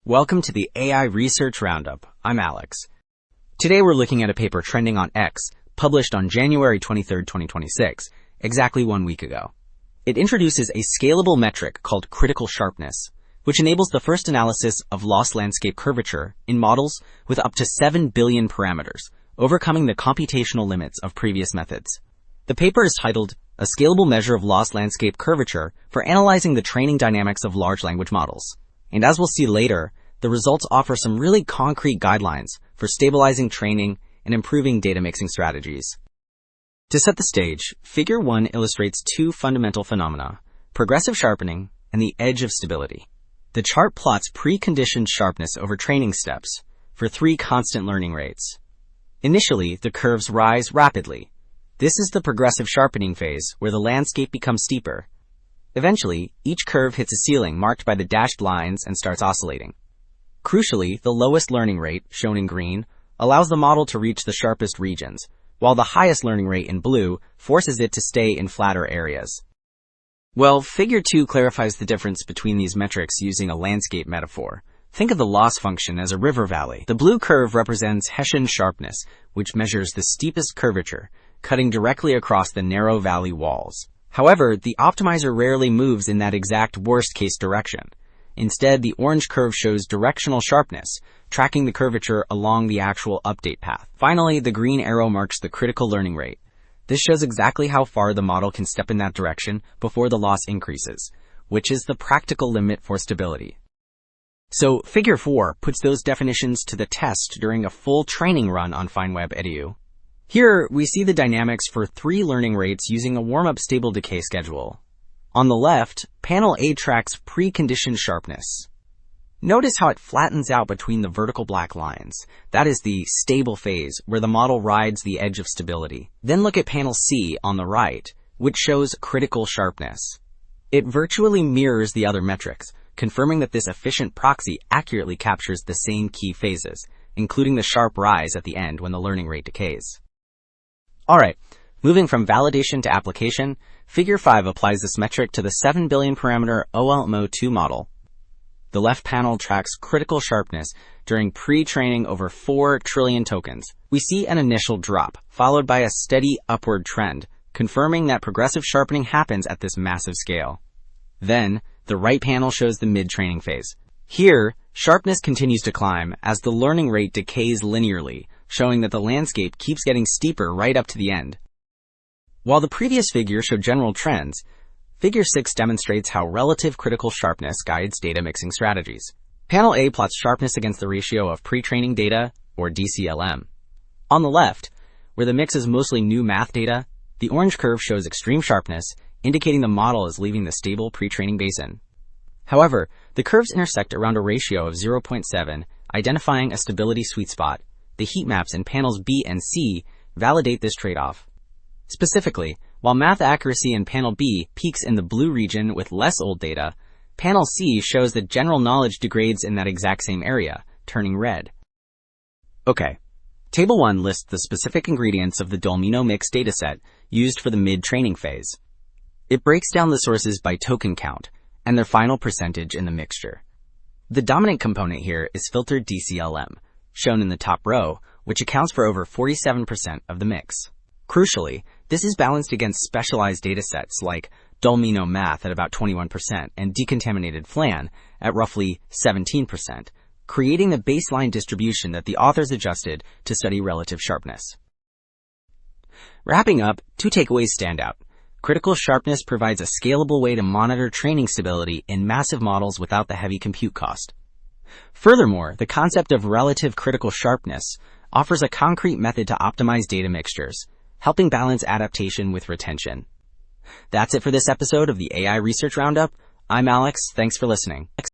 Welcome to the AI Research Roundup. I'm Alex. Today we're looking at a paper trending on X, published on January 23, 2026, exactly 1 week ago. It introduces a scalable metric called critical sharpness, which enables the first analysis of loss landscape curvature in models with up to 7 billion parameters, overcoming the computational limits of previous methods. The paper is titled, A Scalable Measure of Loss Landscape Curvature for Analyzing the Training Dynamics of Large Language Models. And as we'll see later, the results offer some really concrete guidelines for stabilizing training and improving data mixing strategies. To set the stage, Figure 1 illustrates two fundamental phenomena, progressive sharpening and the edge of stability. The chart plots preconditioned sharpness over training steps for 3 constant learning rates. Initially, the curves rise rapidly. This is the progressive sharpening phase, where the landscape becomes steeper. Eventually, each curve hits a ceiling marked by the dashed lines and starts oscillating. Crucially, the lowest learning rate, shown in green, allows the model to reach the sharpest regions, while the highest learning rate in blue forces it to stay in flatter areas. Well, Figure 2 clarifies the difference between these metrics using a landscape metaphor. Think of the loss function as a river valley. The blue curve represents Hessian sharpness, which measures the steepest curvature, cutting directly across the narrow valley walls. However, the optimizer rarely moves in that exact worst-case direction. Instead, the orange curve shows directional sharpness, tracking the curvature along the actual update path. Finally, the green arrow marks the critical learning rate. This shows exactly how far the model can step in that direction before the loss increases, which is the practical limit for stability. So, Figure 4 puts those definitions to the test during a full training run on FineWeb Edu. Here, we see the dynamics for 3 learning rates using a warm-up stable decay schedule. On the left, Panel A tracks preconditioned sharpness. Notice how it flattens out between the vertical black lines. That is the stable phase, where the model rides the edge of stability. Then look at Panel C on the right, which shows critical sharpness. It virtually mirrors the other metrics, confirming that this efficient proxy accurately captures the same key phases, including the sharp rise at the end when the learning rate decays. Alright, moving from validation to application, Figure 5 applies this metric to the 7 billion parameter OLMO2 model. The left panel tracks critical sharpness during pre-training over 4 trillion tokens. We see an initial drop, followed by a steady upward trend, confirming that progressive sharpening happens at this massive scale. Then, the right panel shows the mid-training phase. Here, sharpness continues to climb as the learning rate decays linearly, showing that the landscape keeps getting steeper right up to the end. While the previous figure showed general trends, Figure 6 demonstrates how relative critical sharpness guides data mixing strategies. Panel A plots sharpness against the ratio of pre-training data, or DCLM. On the left, where the mix is mostly new math data, the orange curve shows extreme sharpness, indicating the model is leaving the stable pre-training basin. However, the curves intersect around a ratio of 0.7, identifying a stability sweet spot. The heat maps in panels B and C validate this trade-off. Specifically, while math accuracy in panel B peaks in the blue region with less old data, panel C shows that general knowledge degrades in that exact same area, turning red. Okay, Table 1 lists the specific ingredients of the Dolmino mix dataset used for the mid-training phase. It breaks down the sources by token count and their final percentage in the mixture. The dominant component here is filtered DCLM, shown in the top row, which accounts for over 47% of the mix. Crucially, this is balanced against specialized datasets like Dolmino Math at about 21% and Decontaminated Flan at roughly 17%, creating the baseline distribution that the authors adjusted to study relative sharpness. Wrapping up, 2 takeaways stand out. Critical sharpness provides a scalable way to monitor training stability in massive models without the heavy compute cost. Furthermore, the concept of relative critical sharpness offers a concrete method to optimize data mixtures, helping balance adaptation with retention. That's it for this episode of the AI Research Roundup. I'm Alex. Thanks for listening.